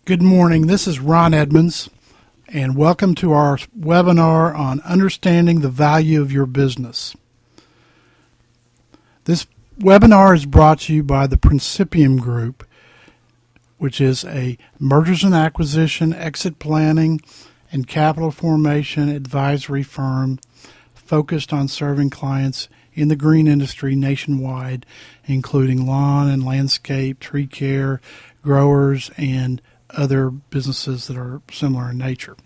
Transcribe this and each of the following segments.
Good morning. This is Ron Edmonds, and welcome to our webinar on understanding the value of your business. This webinar is brought to you by the Principium Group, which is a mergers and acquisition, exit planning, and capital formation advisory firm focused on serving clients in the green industry nationwide, including lawn and landscape, tree care, growers, and other businesses that are similar in nature.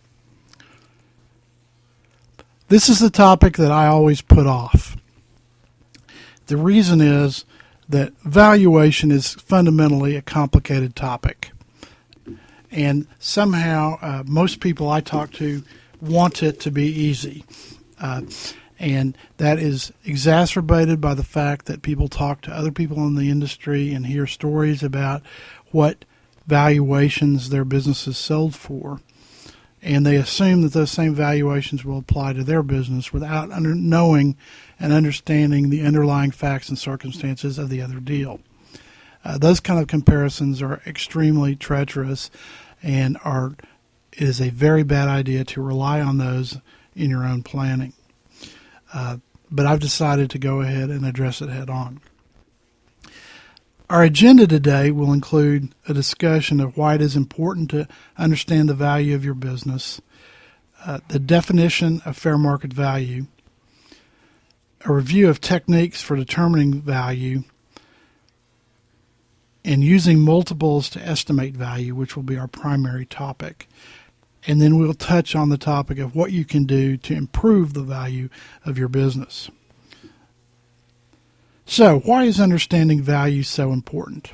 This is the topic that I always put off. The reason is that valuation is fundamentally a complicated topic. And somehow most people I talk to want it to be easy. And that is exacerbated by the fact that people talk to other people in the industry and hear stories about what valuations their businesses sold for. And they assume that those same valuations will apply to their business without knowing and understanding the underlying facts and circumstances of the other deal. Those kind of comparisons are extremely treacherous, and it is a very bad idea to rely on those in your own planning. But I've decided to go ahead and address it head on. Our agenda today will include a discussion of why it is important to understand the value of your business, the definition of fair market value, a review of techniques for determining value, and using multiples to estimate value, which will be our primary topic. And then we'll touch on the topic of what you can do to improve the value of your business. So, why is understanding value so important?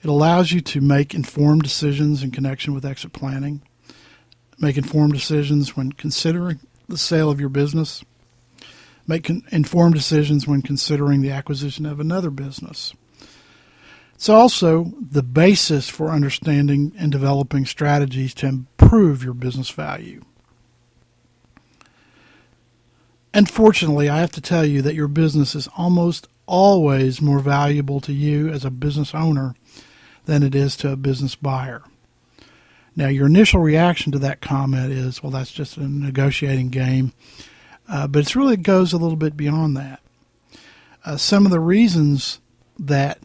It allows you to make informed decisions in connection with exit planning, make informed decisions when considering the sale of your business, make informed decisions when considering the acquisition of another business. It's also the basis for understanding and developing strategies to improve your business value. Unfortunately, I have to tell you that your business is almost always more valuable to you as a business owner than it is to a business buyer. Now, your initial reaction to that comment is, well, that's just a negotiating game. But it really goes a little bit beyond that. Some of the reasons that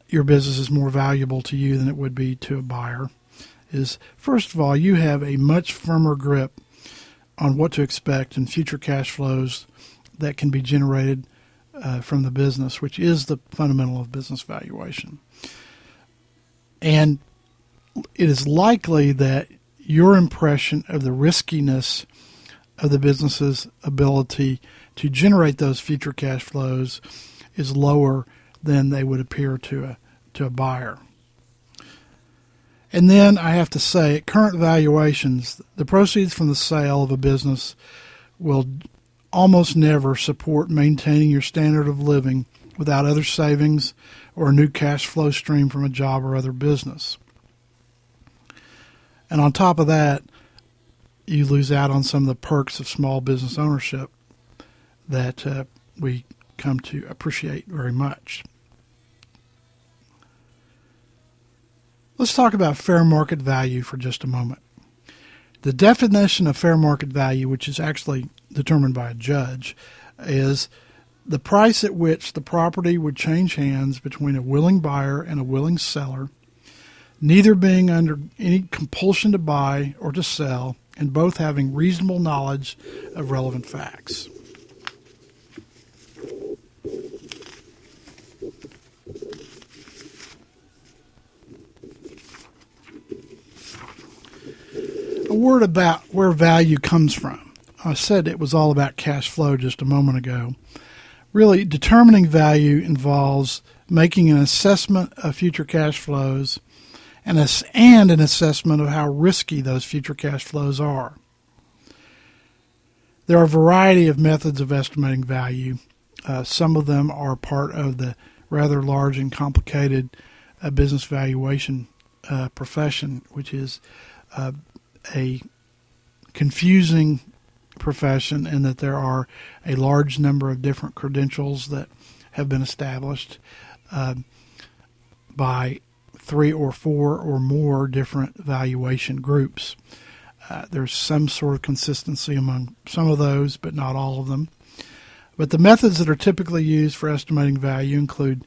your business is more valuable to you than it would be to a buyer is, first of all, you have a much firmer grip on what to expect in future cash flows that can be generated from the business, which is the fundamental of business valuation. And it is likely that your impression of the riskiness of the business's ability to generate those future cash flows is lower than they would appear to a buyer. And then I have to say, at current valuations, the proceeds from the sale of a business will almost never support maintaining your standard of living without other savings or a new cash flow stream from a job or other business. And on top of that, you lose out on some of the perks of small business ownership that we come to appreciate very much. Let's talk about fair market value for just a moment. The definition of fair market value, which is actually determined by a judge, is the price at which the property would change hands between a willing buyer and a willing seller, neither being under any compulsion to buy or to sell, and both having reasonable knowledge of relevant facts. A word about where value comes from. I said it was all about cash flow just a moment ago. Really, determining value involves making an assessment of future cash flows and an assessment of how risky those future cash flows are. There are a variety of methods of estimating value. Some of them are part of the rather large and complicated business valuation profession, which is a confusing profession in that there are a large number of different credentials that have been established by 3 or 4 or more different valuation groups. There's some sort of consistency among some of those, but not all of them. But the methods that are typically used for estimating value include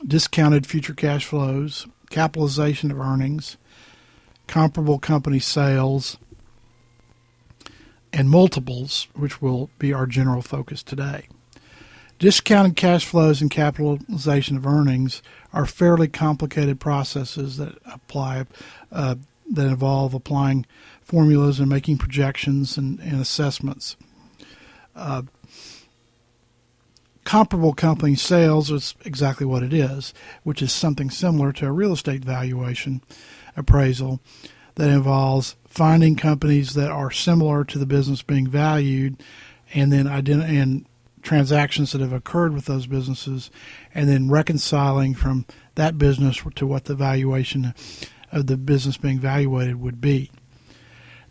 discounted future cash flows, capitalization of earnings, comparable company sales, and multiples, which will be our general focus today. Discounted cash flows and capitalization of earnings are fairly complicated processes that involve applying formulas and making projections and assessments. Comparable company sales is exactly what it is, which is something similar to a real estate valuation appraisal that involves finding companies that are similar to the business being valued, and then transactions that have occurred with those businesses, and then reconciling from that business to what the valuation of the business being evaluated would be.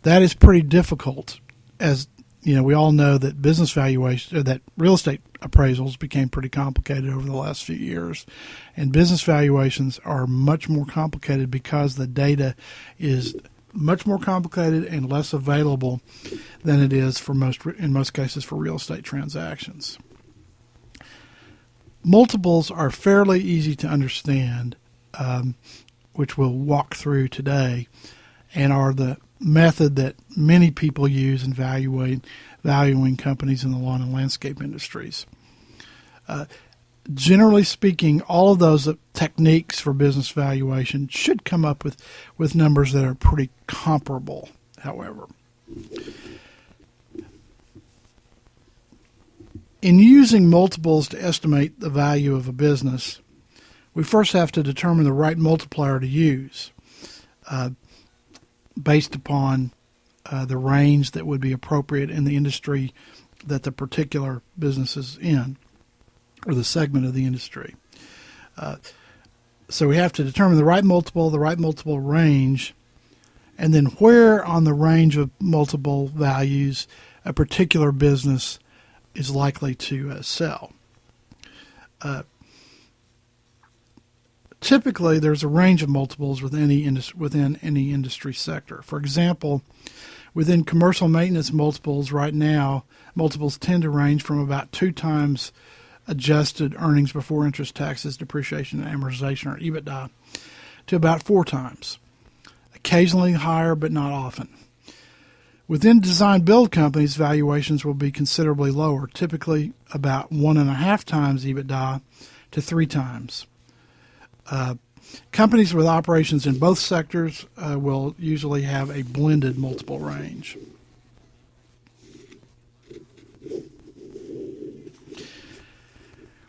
That is pretty difficult, as we all know that business valuation, that real estate appraisals became pretty complicated over the last few years, and business valuations are much more complicated because the data is much more complicated and less available than it is in most cases for real estate transactions. Multiples are fairly easy to understand, which we'll walk through today, and are the method that many people use in valuing companies in the lawn and landscape industries. Generally speaking, all of those techniques for business valuation should come up with numbers that are pretty comparable, however. In using multiples to estimate the value of a business, we first have to determine the right multiplier to use based upon the range that would be appropriate in the industry that the particular business is in, or the segment of the industry. So we have to determine the right multiple range, and then where on the range of multiple values a particular business is likely to sell. Typically, there's a range of multiples within any industry sector. For example, within commercial maintenance multiples right now, multiples tend to range from about 2 times adjusted earnings before interest, taxes, depreciation, and amortization, or EBITDA, to about 4 times. Occasionally higher, but not often. Within design-build companies, valuations will be considerably lower, typically about 1.5 times EBITDA to 3 times. Companies with operations in both sectors will usually have a blended multiple range.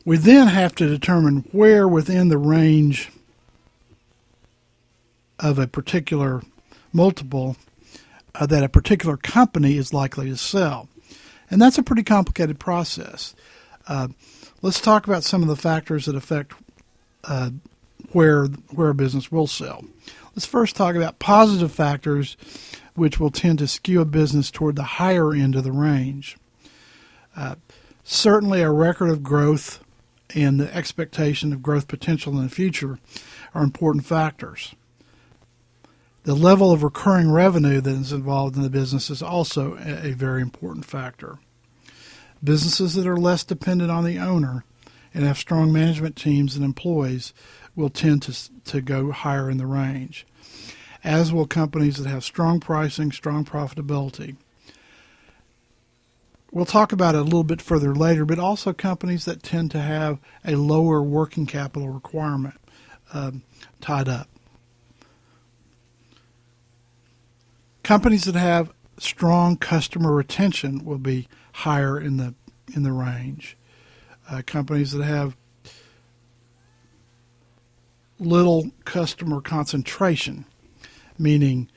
We then have to determine where within the range of a particular multiple that a particular company is likely to sell. And that's a pretty complicated process. Let's talk about some of the factors that affect where a business will sell. Let's first talk about positive factors which will tend to skew a business toward the higher end of the range. Certainly a record of growth and the expectation of growth potential in the future are important factors. The level of recurring revenue that is involved in the business is also a very important factor. Businesses that are less dependent on the owner and have strong management teams and employees will tend to go higher in the range, as will companies that have strong pricing, strong profitability. We'll talk about it a little bit further later, but also companies that tend to have a lower working capital requirement tied up. Companies that have strong customer retention will be higher in the range. Companies that have little customer concentration, meaning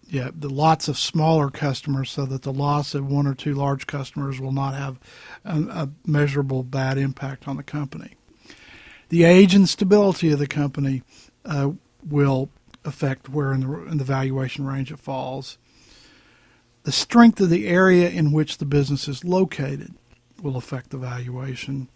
the lots of smaller customers, so that the loss of 1 or 2 large customers will not have a measurable bad impact on the company. The age and stability of the company will affect where in the valuation range it falls. The strength of the area in which the business is located will affect the valuation.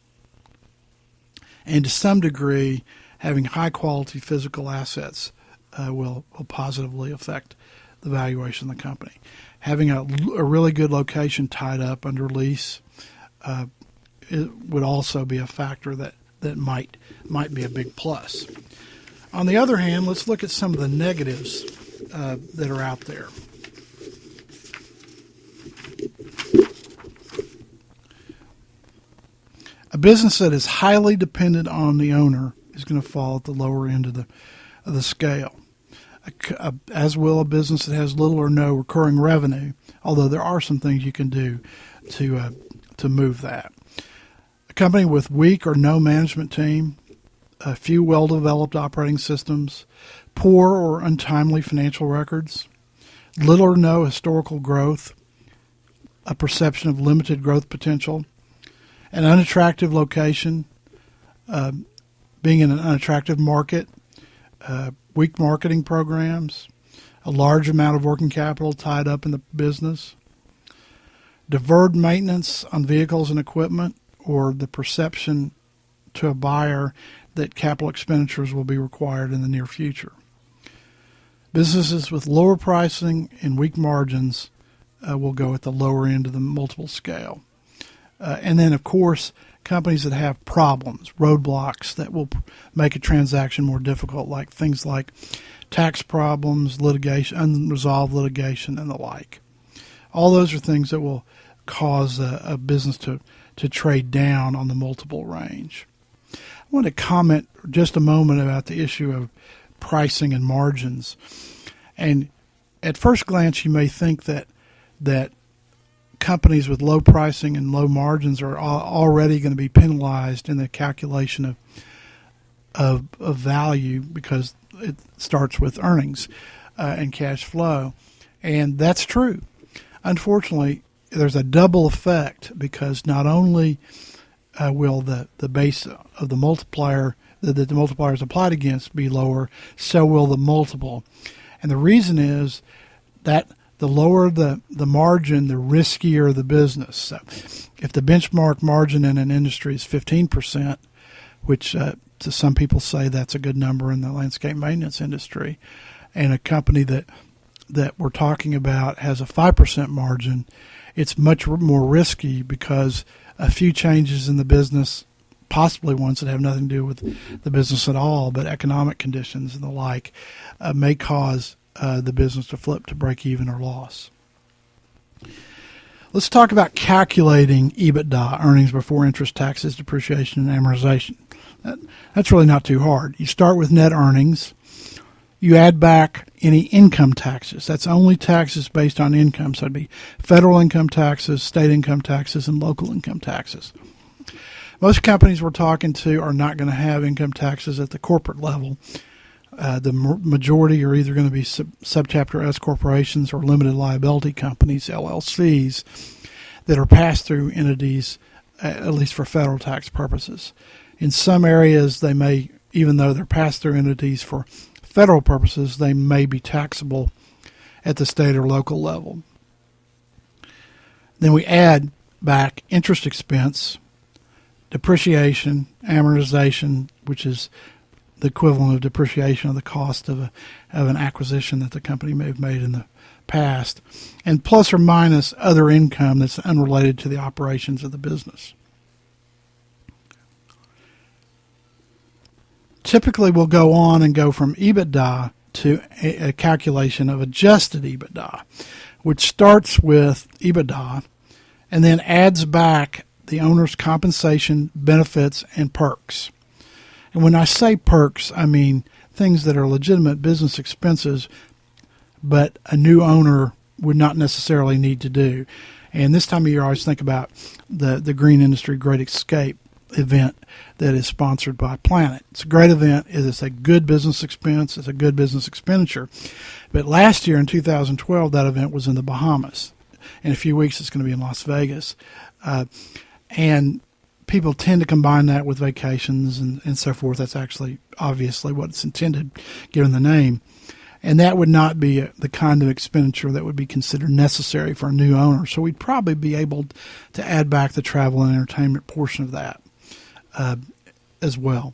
And to some degree, having high-quality physical assets will positively affect the valuation of the company. Having a really good location tied up under lease it would also be a factor that might be a big plus. On the other hand, let's look at some of the negatives that are out there. A business that is highly dependent on the owner is going to fall at the lower end of the scale, as will a business that has little or no recurring revenue, although there are some things you can do to move that. A company with weak or no management team, a few well-developed operating systems, poor or untimely financial records, little or no historical growth, a perception of limited growth potential, an unattractive location, being in an unattractive market, weak marketing programs, a large amount of working capital tied up in the business, deferred maintenance on vehicles and equipment, or the perception to a buyer that capital expenditures will be required in the near future. Businesses with lower pricing and weak margins will go at the lower end of the multiple scale. And then, of course, companies that have problems, roadblocks that will make a transaction more difficult, like things like tax problems, litigation, unresolved litigation, and the like. All those are things that will cause a business to trade down on the multiple range. I want to comment just a moment about the issue of pricing and margins. And at first glance, you may think that companies with low pricing and low margins are already going to be penalized in the calculation of value, because it starts with earnings and cash flow. And that's true. Unfortunately, there's a double effect, because not only will the base of the multiplier that the multiplier is applied against be lower, so will the multiple. And the reason is that the lower the margin, the riskier the business. So if the benchmark margin in an industry is 15%, which to some people say that's a good number in the landscape maintenance industry, and a company that we're talking about has a 5% margin, it's much more risky, because a few changes in the business, possibly ones that have nothing to do with the business at all, but economic conditions and the like, may cause the business to flip to break even or loss. Let's talk about calculating EBITDA, earnings before interest, taxes, depreciation, and amortization. That's really not too hard. You start with net earnings. You add back any income taxes. That's only taxes based on income. So it'd be federal income taxes, state income taxes, and local income taxes. Most companies we're talking to are not going to have income taxes at the corporate level. The majority are either going to be subchapter S corporations or limited liability companies, LLCs, that are pass-through entities, at least for federal tax purposes. In some areas, they may, even though they're pass-through entities for federal purposes, they may be taxable at the state or local level. Then we add back interest expense, depreciation, amortization, which is the equivalent of depreciation of the cost of an acquisition that the company may have made in the past, and plus or minus other income that's unrelated to the operations of the business. Typically, we'll go on and go from EBITDA to a calculation of adjusted EBITDA, which starts with EBITDA and then adds back the owner's compensation, benefits, and perks. And when I say perks, I mean things that are legitimate business expenses, but a new owner would not necessarily need to do. And this time of year, I always think about the Green Industry Great Escape event that is sponsored by Planet. It's a great event. It's a good business expense. It's a good business expenditure. But last year in 2012, that event was in the Bahamas. In a few weeks, it's going to be in Las Vegas. And people tend to combine that with vacations and so forth. That's actually obviously what it's intended, given the name. And that would not be the kind of expenditure that would be considered necessary for a new owner. So we'd probably be able to add back the travel and entertainment portion of that as well.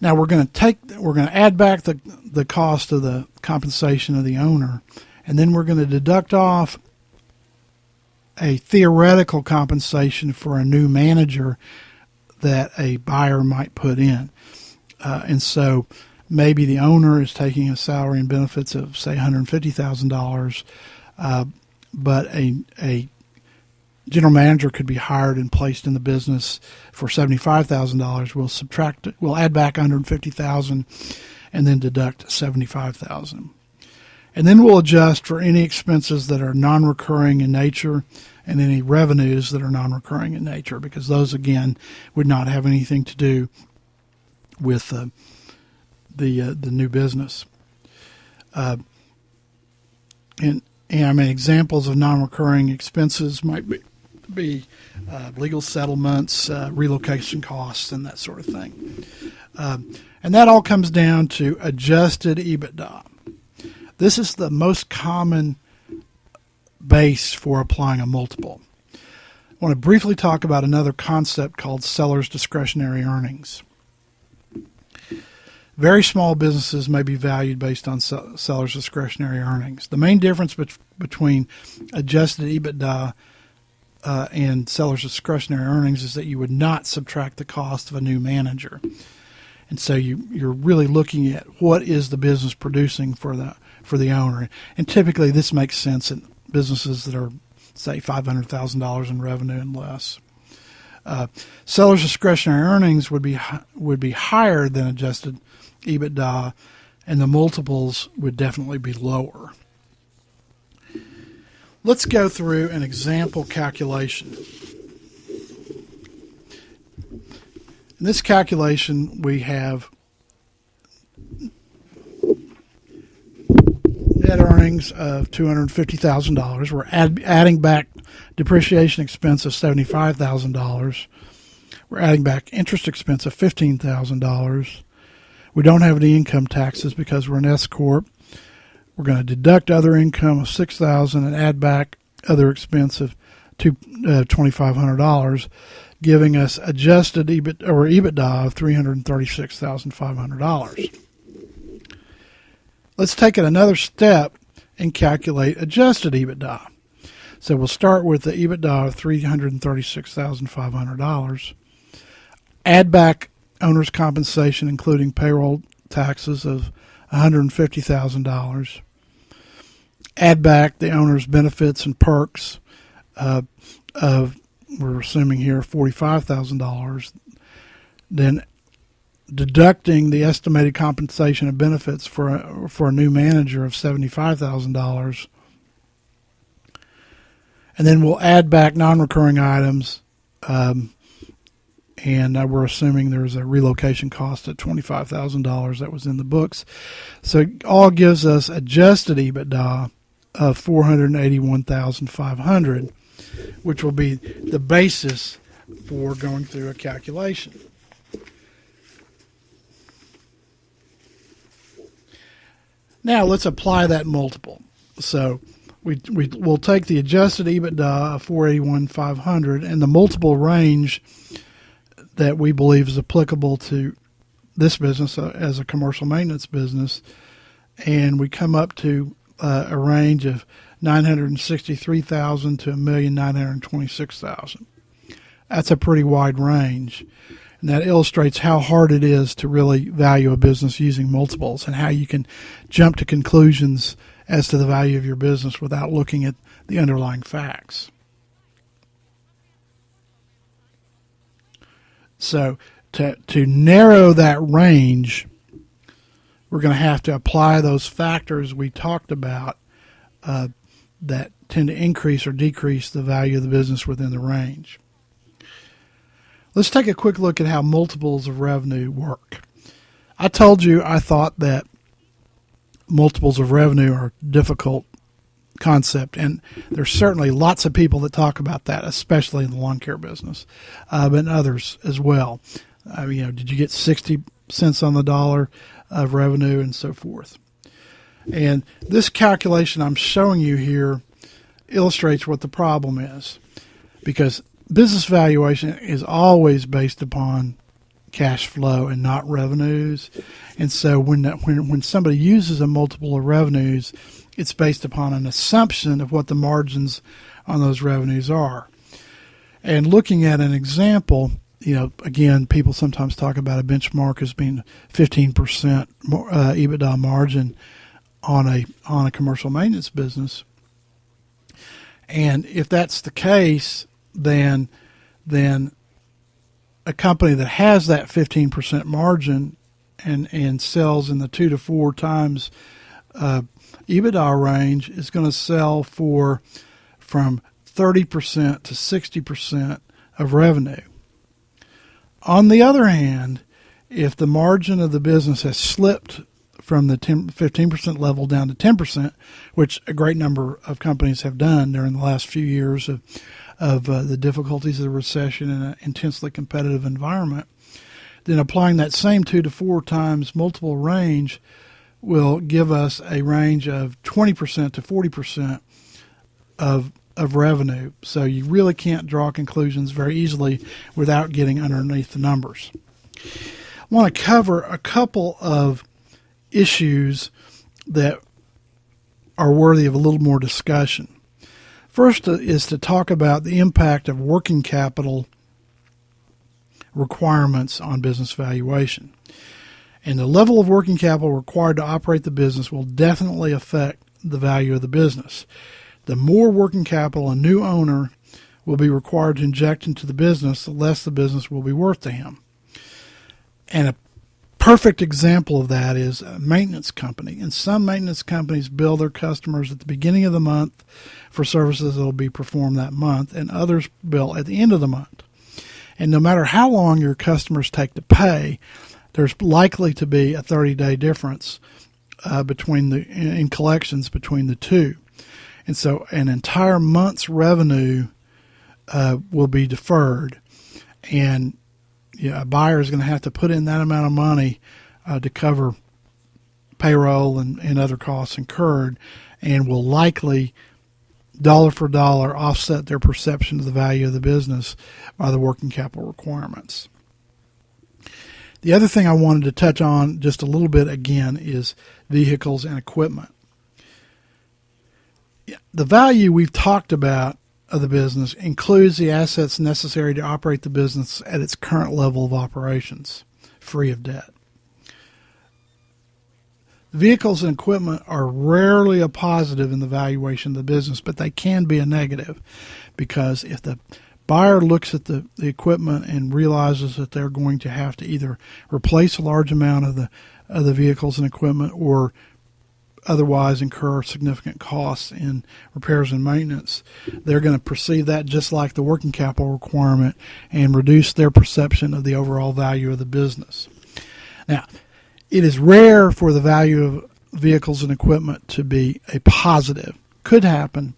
Now we're going to add back the cost of the compensation of the owner, and then we're going to deduct off a theoretical compensation for a new manager that a buyer might put in. And so maybe the owner is taking a salary and benefits of, say, $150,000, but a general manager could be hired and placed in the business for $75,000. We'll add back $150,000 and then deduct $75,000. And then we'll adjust for any expenses that are non-recurring in nature and any revenues that are non-recurring in nature, because those, again, would not have anything to do with the new business. And I mean, examples of non-recurring expenses might be legal settlements, relocation costs, and that sort of thing. And that all comes down to adjusted EBITDA. This is the most common base for applying a multiple. I want to briefly talk about another concept called seller's discretionary earnings. Very small businesses may be valued based on seller's discretionary earnings. The main difference between adjusted EBITDA and seller's discretionary earnings is that you would not subtract the cost of a new manager. And so you're really looking at what is the business producing for the owner. And typically this makes sense in businesses that are, say, $500,000 in revenue and less. Seller's discretionary earnings would be higher than adjusted EBITDA, and the multiples would definitely be lower. Let's go through an example calculation. In this calculation, we have net earnings of $250,000. We're adding back depreciation expense of $75,000. We're adding back interest expense of $15,000. We don't have any income taxes because we're an S corp. We're going to deduct other income of $6,000 and add back other expense of $2,500, giving us adjusted EBITDA of $336,500. Let's take it another step and calculate adjusted EBITDA. So we'll start with the EBITDA of $336,500. Add back owner's compensation, including payroll taxes of $150,000. Add back the owner's benefits and perks of, we're assuming here, $45,000. Then deducting the estimated compensation and benefits for a new manager of $75,000. And then we'll add back non-recurring items, and we're assuming there's a relocation cost at $25,000 that was in the books. So it all gives us adjusted EBITDA of $481,500, which will be the basis for going through a calculation. Now let's apply that multiple. So we'll take the adjusted EBITDA of $481,500 and the multiple range that we believe is applicable to this business as a commercial maintenance business, and we come up to a range of $963,000 to $1,926,000. That's a pretty wide range, and that illustrates how hard it is to really value a business using multiples and how you can jump to conclusions as to the value of your business without looking at the underlying facts. So to narrow that range, we're going to have to apply those factors we talked about that tend to increase or decrease the value of the business within the range. Let's take a quick look at how multiples of revenue work. I told you I thought that multiples of revenue are a difficult concept, and there's certainly lots of people that talk about that, especially in the lawn care business, but others as well. Did you get 60 cents on the dollar of revenue and so forth? And this calculation I'm showing you here illustrates what the problem is, because business valuation is always based upon cash flow and not revenues. And so when somebody uses a multiple of revenues, it's based upon an assumption of what the margins on those revenues are. And looking at an example, again, people sometimes talk about a benchmark as being 15% EBITDA margin on a commercial maintenance business. And if that's the case, then a company that has that 15% margin and sells in the 2 to 4 times EBITDA range is going to sell for from 30% to 60% of revenue. On the other hand, if the margin of the business has slipped from the 15% level down to 10%, which a great number of companies have done during the last few years of the difficulties of the recession in an intensely competitive environment, then applying that same 2 to 4 times multiple range will give us a range of 20% to 40% of revenue. So you really can't draw conclusions very easily without getting underneath the numbers. I want to cover a couple of issues that are worthy of a little more discussion. First is to talk about the impact of working capital requirements on business valuation. And the level of working capital required to operate the business will definitely affect the value of the business. The more working capital a new owner will be required to inject into the business, the less the business will be worth to him. And a perfect example of that is a maintenance company. And some maintenance companies bill their customers at the beginning of the month for services that will be performed that month, and others bill at the end of the month. And no matter how long your customers take to pay, there's likely to be a 30-day difference in collections between the two. And so an entire month's revenue will be deferred. And a buyer is going to have to put in that amount of money to cover payroll and other costs incurred, and will likely dollar for dollar offset their perception of the value of the business by the working capital requirements. The other thing I wanted to touch on just a little bit again is vehicles and equipment. The value we've talked about of the business includes the assets necessary to operate the business at its current level of operations, free of debt. Vehicles and equipment are rarely a positive in the valuation of the business, but they can be a negative, because if the buyer looks at the equipment and realizes that they're going to have to either replace a large amount of the vehicles and equipment or otherwise incur significant costs in repairs and maintenance, they're going to perceive that just like the working capital requirement and reduce their perception of the overall value of the business. Now, it is rare for the value of vehicles and equipment to be a positive. Could happen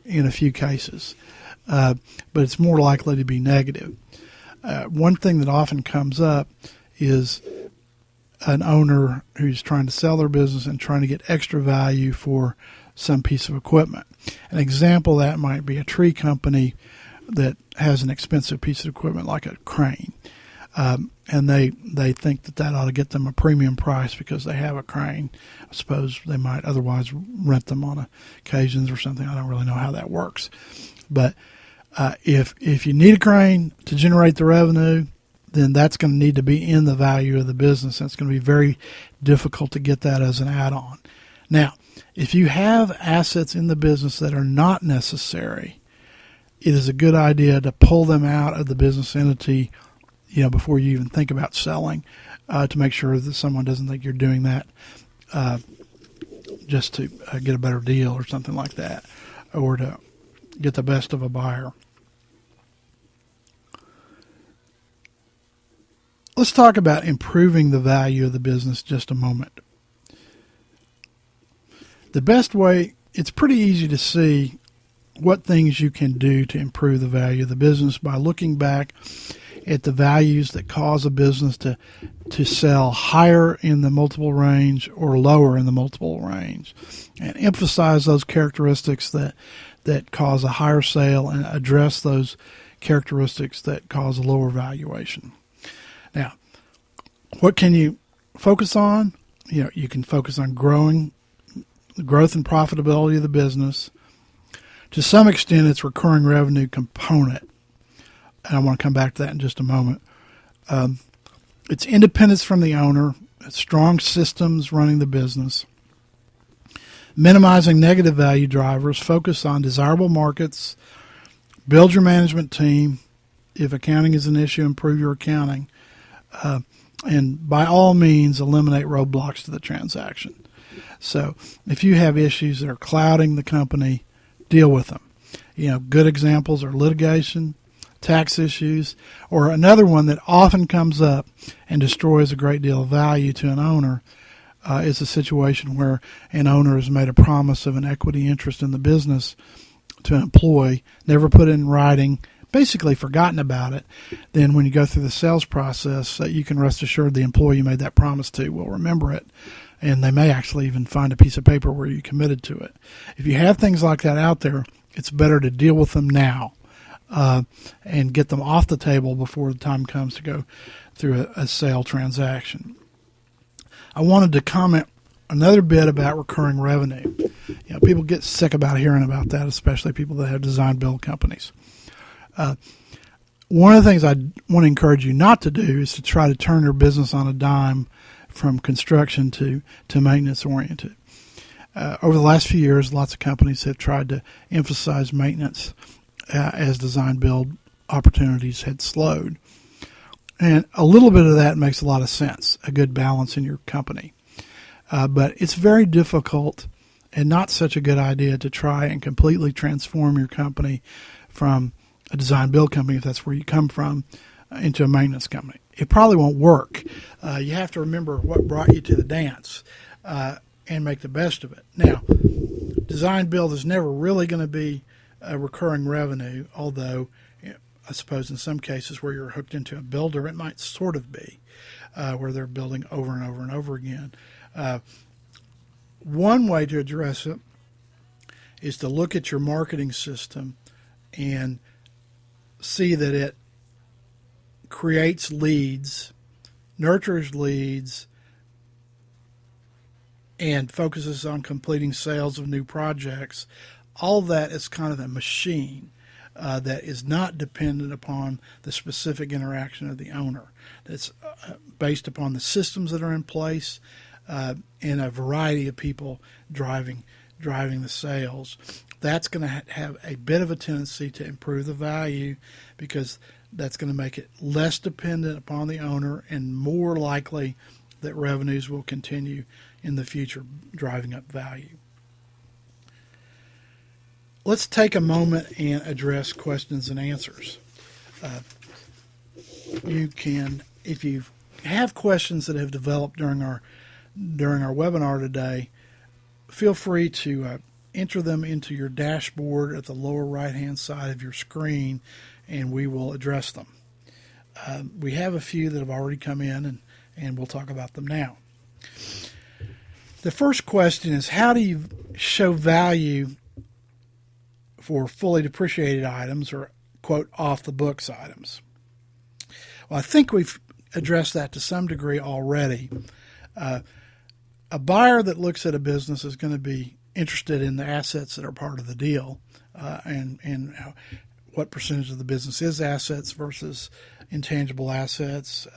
in a few cases, but it's more likely to be negative. One thing that often comes up is an owner who's trying to sell their business and trying to get extra value for some piece of equipment. An example of that might be a tree company that has an expensive piece of equipment like a crane. And they think that ought to get them a premium price because they have a crane. I suppose they might otherwise rent them on occasions or something. I don't really know how that works. But if you need a crane to generate the revenue, then that's going to need to be in the value of the business. And it's going to be very difficult to get that as an add-on. Now, if you have assets in the business that are not necessary, it is a good idea to pull them out of the business entity before you even think about selling, to make sure that someone doesn't think you're doing that just to get a better deal or something like that, or to get the best of a buyer. Let's talk about improving the value of the business just a moment. The best way, it's pretty easy to see what things you can do to improve the value of the business by looking back at the values that cause a business to sell higher in the multiple range or lower in the multiple range, and emphasize those characteristics that cause a higher sale and address those characteristics that cause a lower valuation. Now, what can you focus on? You can focus on growth and profitability of the business. To some extent, it's recurring revenue component, and I want to come back to that in just a moment. It's independence from the owner, it's strong systems running the business, minimizing negative value drivers, focus on desirable markets, build your management team. If accounting is an issue, improve your accounting. And by all means, eliminate roadblocks to the transaction. So if you have issues that are clouding the company, deal with them. Good examples are litigation, tax issues, or another one that often comes up and destroys a great deal of value to an owner is a situation where an owner has made a promise of an equity interest in the business to an employee, never put it in writing, basically forgotten about it. Then when you go through the sales process, you can rest assured the employee you made that promise to will remember it, and they may actually even find a piece of paper where you committed to it. If you have things like that out there, it's better to deal with them now and get them off the table before the time comes to go through a sale transaction. I wanted to comment another bit about recurring revenue. People get sick about hearing about that, especially people that have design build companies. One of the things I want to encourage you not to do is to try to turn your business on a dime from construction to maintenance oriented. Over the last few years, lots of companies have tried to emphasize maintenance as design build opportunities had slowed. And a little bit of that makes a lot of sense, a good balance in your company. But it's very difficult and not such a good idea to try and completely transform your company from a design build company, if that's where you come from, into a maintenance company. It probably won't work. You have to remember what brought you to the dance and make the best of it. Now, design build is never really going to be a recurring revenue, although I suppose in some cases where you're hooked into a builder, it might sort of be, where they're building over and over and over again. One way to address it is to look at your marketing system and see that it creates leads, nurtures leads, and focuses on completing sales of new projects. All that is kind of a machine that is not dependent upon the specific interaction of the owner. That's based upon the systems that are in place and a variety of people driving the sales. That's going to have a bit of a tendency to improve the value because that's going to make it less dependent upon the owner and more likely that revenues will continue in the future, driving up value. Let's take a moment and address questions and answers. You can, if you have questions that have developed during our webinar today, feel free to enter them into your dashboard at the lower right-hand side of your screen, and we will address them. We have a few that have already come in, and we'll talk about them now. The first question is, how do you show value for fully depreciated items or, quote, off-the-books items? Well, I think we've addressed that to some degree already. A buyer that looks at a business is going to be interested in the assets that are part of the deal and what percentage of the business is assets versus intangible assets,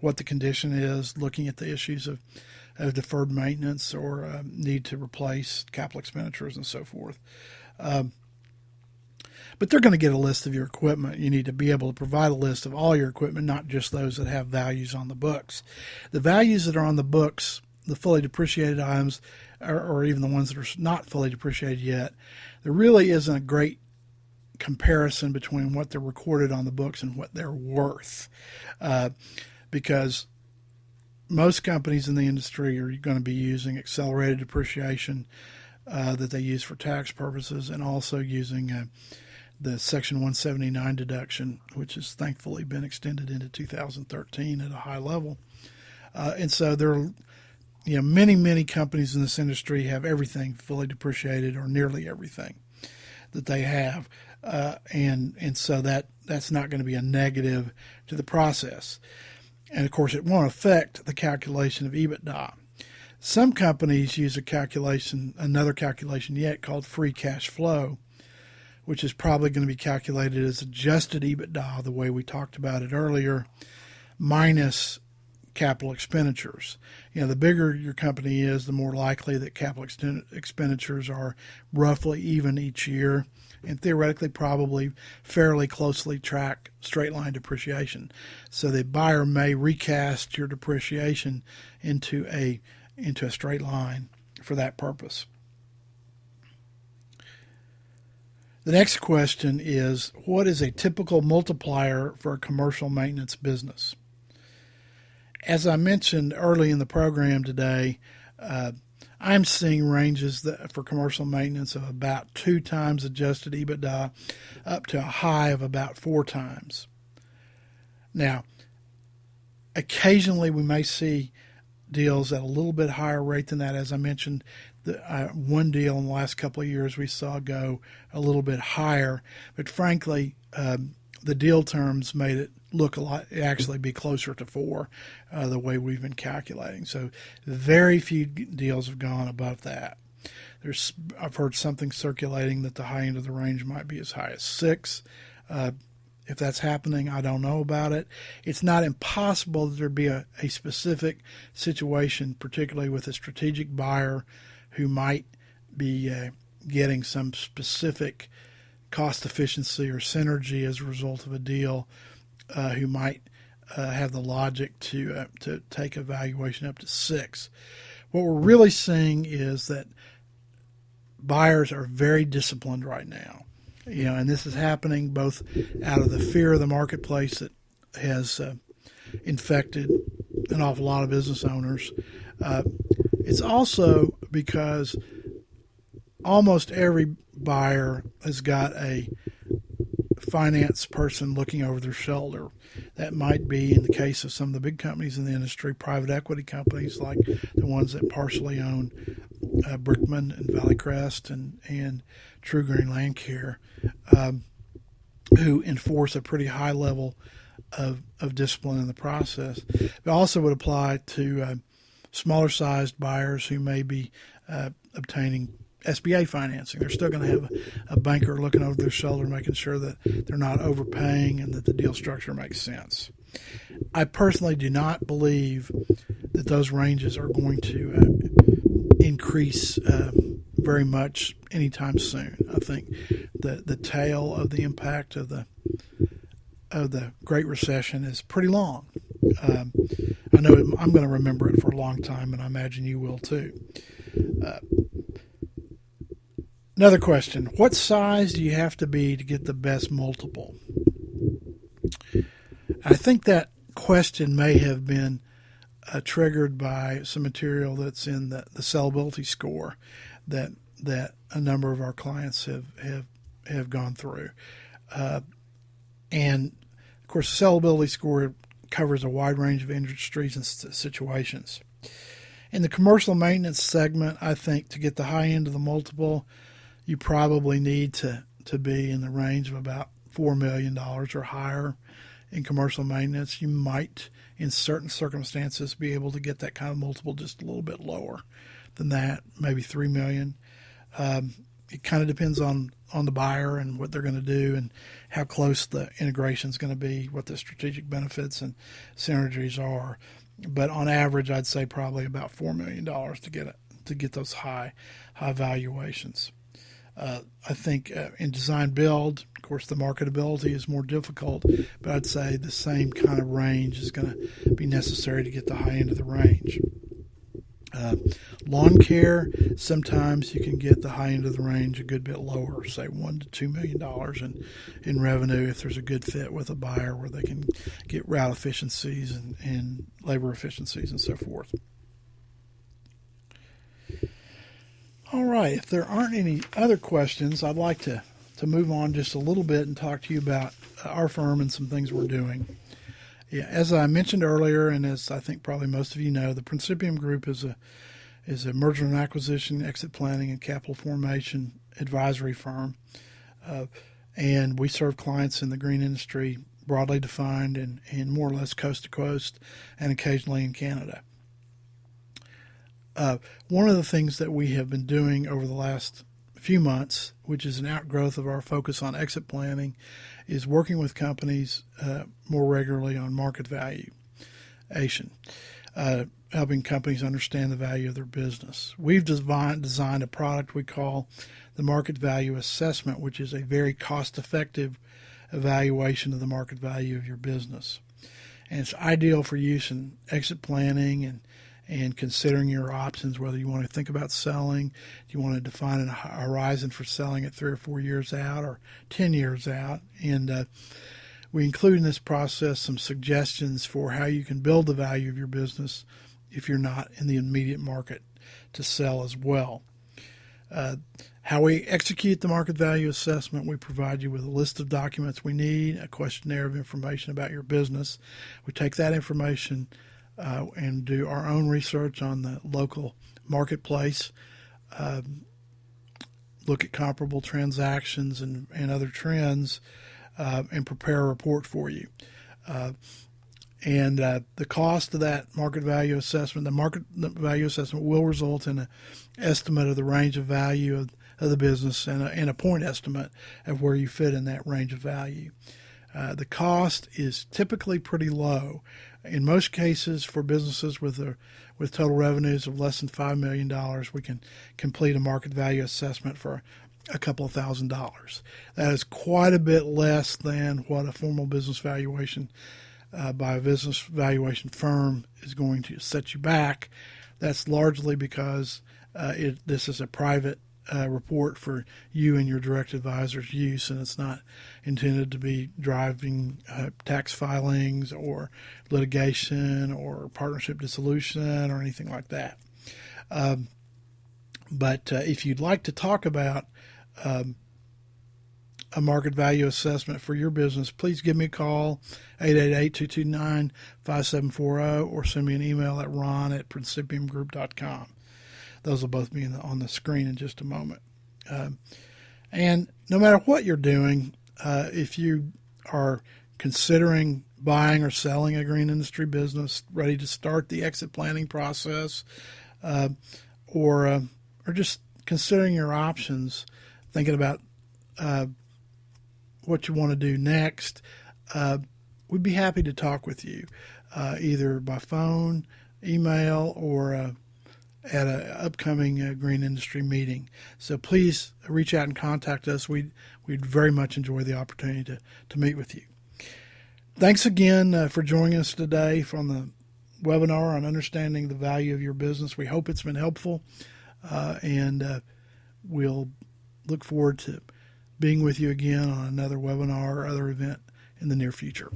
what the condition is, looking at the issues of deferred maintenance or need to replace capital expenditures and so forth. But they're going to get a list of your equipment. You need to be able to provide a list of all your equipment, not just those that have values on the books. The values that are on the books, the fully depreciated items, or even the ones that are not fully depreciated yet, there really isn't a great comparison between what they're recorded on the books and what they're worth, because most companies in the industry are going to be using accelerated depreciation that they use for tax purposes, and also using the Section 179 deduction, which has thankfully been extended into 2013 at a high level. And so there are many companies in this industry have everything fully depreciated, or nearly everything that they have, and so that's not going to be a negative to the process. And of course, it won't affect the calculation of EBITDA. Some companies use another calculation yet called free cash flow, which is probably going to be calculated as adjusted EBITDA, the way we talked about it earlier, minus capital expenditures. The bigger your company is, the more likely that capital expenditures are roughly even each year, and theoretically probably fairly closely track straight line depreciation. So the buyer may recast your depreciation into a straight line for that purpose. The next question is, what is a typical multiplier for a commercial maintenance business? As I mentioned early in the program today, I'm seeing ranges for commercial maintenance of about 2 times adjusted EBITDA up to a high of about 4 times. Now, occasionally we may see deals at a little bit higher rate than that. As I mentioned, one deal in the last couple of years we saw go a little bit higher, but frankly, the deal terms made it look actually be closer to 4, the way we've been calculating. So very few deals have gone above that. I've heard something circulating that the high end of the range might be as high as 6. If that's happening, I don't know about it. It's not impossible that there'd be a specific situation, particularly with a strategic buyer who might be getting some specific cost efficiency or synergy as a result of a deal, who might have the logic to take a valuation up to 6. What we're really seeing is that buyers are very disciplined right now. And this is happening both out of the fear of the marketplace that has infected an awful lot of business owners. It's also because almost every buyer has got a finance person looking over their shoulder. That might be, in the case of some of the big companies in the industry, private equity companies like the ones that partially own Brickman and Valley Crest and True Green Land Care, who enforce a pretty high level of discipline in the process. It also would apply to smaller sized buyers who may be obtaining SBA financing. They're still going to have a banker looking over their shoulder, making sure that they're not overpaying and that the deal structure makes sense. I personally do not believe that those ranges are going to increase very much anytime soon. I think the tail of the impact of the Great Recession is pretty long. I know I'm going to remember it for a long time, and I imagine you will too. Another question: what size do you have to be to get the best multiple? I think that question may have been triggered by some material that's in the sellability score that a number of our clients have gone through, and of course, the sellability score covers a wide range of industries and situations. In the commercial maintenance segment, I think to get the high end of the multiple, you probably need to be in the range of about $4 million or higher in commercial maintenance. You might, in certain circumstances, be able to get that kind of multiple just a little bit lower than that, maybe $3 million. It kind of depends on the buyer and what they're going to do and how close the integration is going to be, what the strategic benefits and synergies are. But on average, I'd say probably about $4 million to get those high valuations. I think in design build, of course, the marketability is more difficult, but I'd say the same kind of range is going to be necessary to get the high end of the range. Lawn care, sometimes you can get the high end of the range a good bit lower, say $1 to $2 million in revenue if there's a good fit with a buyer where they can get route efficiencies and labor efficiencies and so forth. All right, if there aren't any other questions, I'd like to move on just a little bit and talk to you about our firm and some things we're doing. Yeah, as I mentioned earlier, and as I think probably most of you know, the Principium Group is a merger and acquisition, exit planning, and capital formation advisory firm, and we serve clients in the green industry broadly defined and more or less coast to coast, and occasionally in Canada. One of the things that we have been doing over the last few months, which is an outgrowth of our focus on exit planning, is working with companies more regularly on market valuation, helping companies understand the value of their business. We've designed a product we call the Market Value Assessment, which is a very cost-effective evaluation of the market value of your business. And it's ideal for use in exit planning and considering your options, whether you want to think about selling, do you want to define a horizon for selling it 3 or 4 years out or 10 years out. And we include in this process some suggestions for how you can build the value of your business if you're not in the immediate market to sell as well. How we execute the market value assessment, we provide you with a list of documents we need, a questionnaire of information about your business. We take that information and do our own research on the local marketplace, look at comparable transactions and other trends, and prepare a report for you. And the cost of that market value assessment, the market value assessment will result in an estimate of the range of value of the business and a point estimate of where you fit in that range of value. The cost is typically pretty low. In most cases, for businesses with total revenues of less than $5 million, we can complete a market value assessment for a couple of $1,000s. That is quite a bit less than what a formal business valuation by a business valuation firm is going to set you back. That's largely because this is a private report for you and your direct advisor's use, and it's not intended to be driving tax filings or litigation or partnership dissolution or anything like that. But if you'd like to talk about a market value assessment for your business, please give me a call, 888-229-5740, or send me an email at ron@principiumgroup.com. Those will both be on the screen in just a moment. And no matter what you're doing, if you are considering buying or selling a green industry business, ready to start the exit planning process, or just considering your options, thinking about what you want to do next, we'd be happy to talk with you, either by phone, email, or at an upcoming green industry meeting. So please reach out and contact us. We'd very much enjoy the opportunity to meet with you. Thanks again for joining us today from the webinar on understanding the value of your business. We hope it's been helpful, and we'll look forward to being with you again on another webinar or other event in the near future.